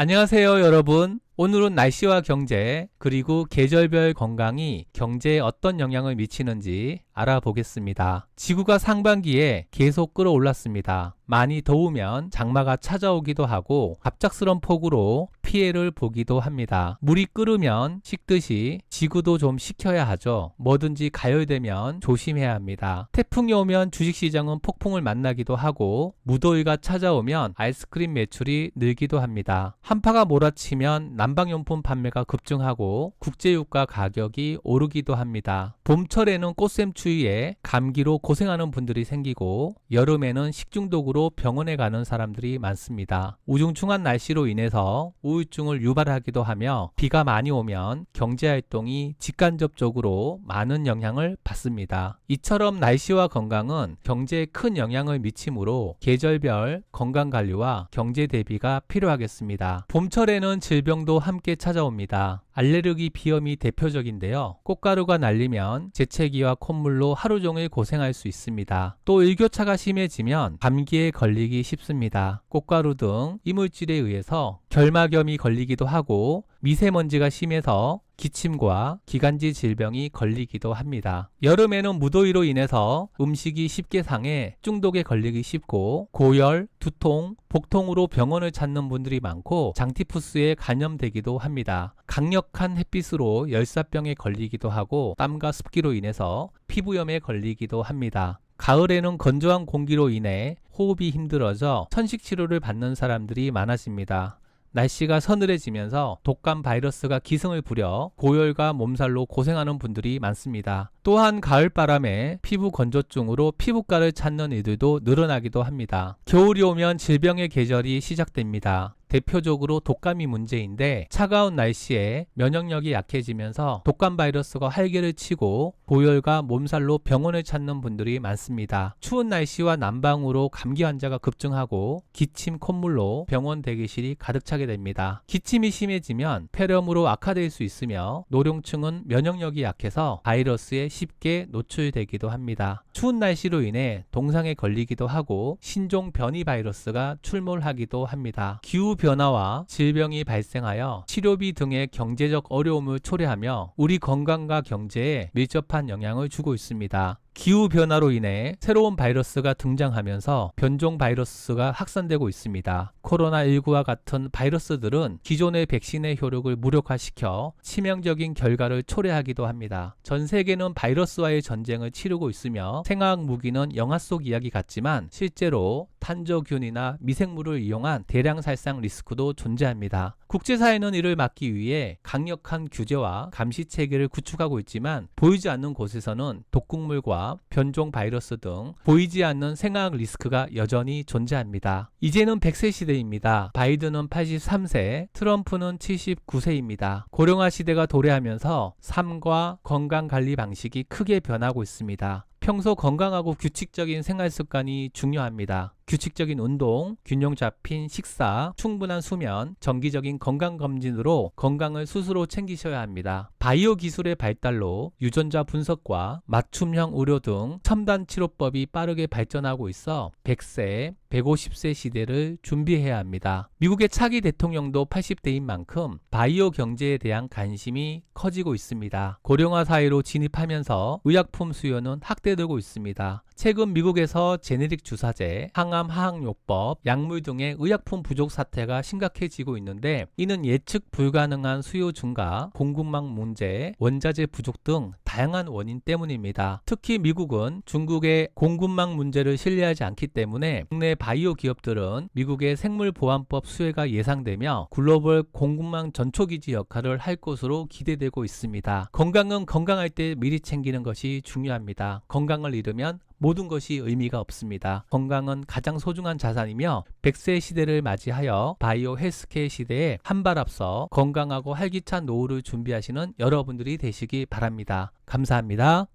안녕하세요, 여러분. 오늘은 날씨와 경제, 그리고 계절별 건강이 경제에 어떤 영향을 미치는지 알아보겠습니다. 지구가 상반기에 계속 끌어올랐습니다. 많이 더우면 장마가 찾아오기도 하고 갑작스런 폭우로 피해를 보기도 합니다. 물이 끓으면 식듯이 지구도 좀 식혀야 하죠. 뭐든지 가열되면 조심해야 합니다. 태풍이 오면 주식시장은 폭풍을 만나기도 하고 무더위가 찾아오면 아이스크림 매출이 늘기도 합니다. 한파가 몰아치면 난방용품 판매가 급증하고 국제유가 가격이 오르기도 합니다. 봄철에는 꽃샘추위에 감기로 고생하는 분들이 생기고 여름에는 식중독으로 병원에 가는 사람들이 많습니다. 우중충한 날씨로 인해서 우울증을 유발하기도 하며 비가 많이 오면 경제활동이 직간접적으로 많은 영향을 받습니다. 이처럼 날씨와 건강은 경제에 큰 영향을 미치므로 계절별 건강관리와 경제 대비가 필요하겠습니다. 봄철에는 질병도 함께 찾아옵니다. 알레르기 비염이 대표적인데요. 꽃가루가 날리면 재채기와 콧물로 하루 종일 고생할 수 있습니다. 또 일교차가 심해지면 감기에 걸리기 쉽습니다. 꽃가루 등 이물질에 의해서 결막염이 걸리기도 하고 미세먼지가 심해서 기침과 기관지 질병이 걸리기도 합니다. 여름에는 무더위로 인해서 음식이 쉽게 상해 중독에 걸리기 쉽고 고열, 두통, 복통으로 병원을 찾는 분들이 많고 장티푸스에 감염되기도 합니다. 강력한 햇빛으로 열사병에 걸리기도 하고 땀과 습기로 인해서 피부염에 걸리기도 합니다. 가을에는 건조한 공기로 인해 호흡이 힘들어져 천식 치료를 받는 사람들이 많아집니다. 날씨가 서늘해지면서 독감 바이러스가 기승을 부려 고열과 몸살로 고생하는 분들이 많습니다. 또한 가을바람에 피부 건조증으로 피부과를 찾는 이들도 늘어나기도 합니다. 겨울이 오면 질병의 계절이 시작됩니다. 대표적으로 독감이 문제인데 차가운 날씨에 면역력이 약해지면서 독감 바이러스가 활개를 치고 고열과 몸살로 병원을 찾는 분들이 많습니다. 추운 날씨와 난방으로 감기 환자가 급증하고 기침, 콧물로 병원 대기실이 가득 차게 됩니다. 기침이 심해지면 폐렴으로 악화될 수 있으며 노령층은 면역력이 약해서 바이러스에 쉽게 노출되기도 합니다. 추운 날씨로 인해 동상에 걸리기도 하고 신종 변이 바이러스가 출몰하기도 합니다. 기후 변화와 질병이 발생하여 치료비 등의 경제적 어려움을 초래하며 우리 건강과 경제에 밀접한 영향을 주고 있습니다. 기후변화로 인해 새로운 바이러스가 등장하면서 변종 바이러스가 확산되고 있습니다. 코로나19와 같은 바이러스들은 기존의 백신의 효력을 무력화시켜 치명적인 결과를 초래하기도 합니다. 전 세계는 바이러스와의 전쟁을 치르고 있으며 생화학 무기는 영화 속 이야기 같지만 실제로 탄저균이나 미생물을 이용한 대량 살상 리스크도 존재합니다. 국제사회는 이를 막기 위해 강력한 규제와 감시 체계를 구축하고 있지만 보이지 않는 곳에서는 독극물과 변종 바이러스 등 보이지 않는 생화학 리스크가 여전히 존재합니다. 이제는 100세 시대입니다. 바이든은 83세, 트럼프는 79세입니다. 고령화 시대가 도래하면서 삶과 건강관리 방식이 크게 변하고 있습니다. 평소 건강하고 규칙적인 생활 습관이 중요합니다. 규칙적인 운동, 균형 잡힌 식사, 충분한 수면, 정기적인 건강검진으로 건강을 스스로 챙기셔야 합니다. 바이오 기술의 발달로 유전자 분석과 맞춤형 의료 등 첨단 치료법이 빠르게 발전하고 있어 100세, 150세 시대를 준비해야 합니다. 미국의 차기 대통령도 80대인 만큼 바이오 경제에 대한 관심이 커지고 있습니다. 고령화 사회로 진입하면서 의약품 수요는 확대되고 있습니다. 최근 미국에서 제네릭 주사제, 항암 화학요법, 약물 등의 의약품 부족 사태가 심각해지고 있는데 이는 예측 불가능한 수요 증가, 공급망 문제, 원자재 부족 등 다양한 원인 때문입니다. 특히 미국은 중국의 공급망 문제를 신뢰하지 않기 때문에 국내 바이오 기업들은 미국의 생물보안법 수혜가 예상되며 글로벌 공급망 전초기지 역할을 할 것으로 기대되고 있습니다. 건강은 건강할 때 미리 챙기는 것이 중요합니다. 건강을 잃으면 모든 것이 의미가 없습니다. 건강은 가장 소중한 자산이며 100세 시대를 맞이하여 바이오 헬스케어 시대에 한 발 앞서 건강하고 활기찬 노후를 준비하시는 여러분들이 되시기 바랍니다. 감사합니다.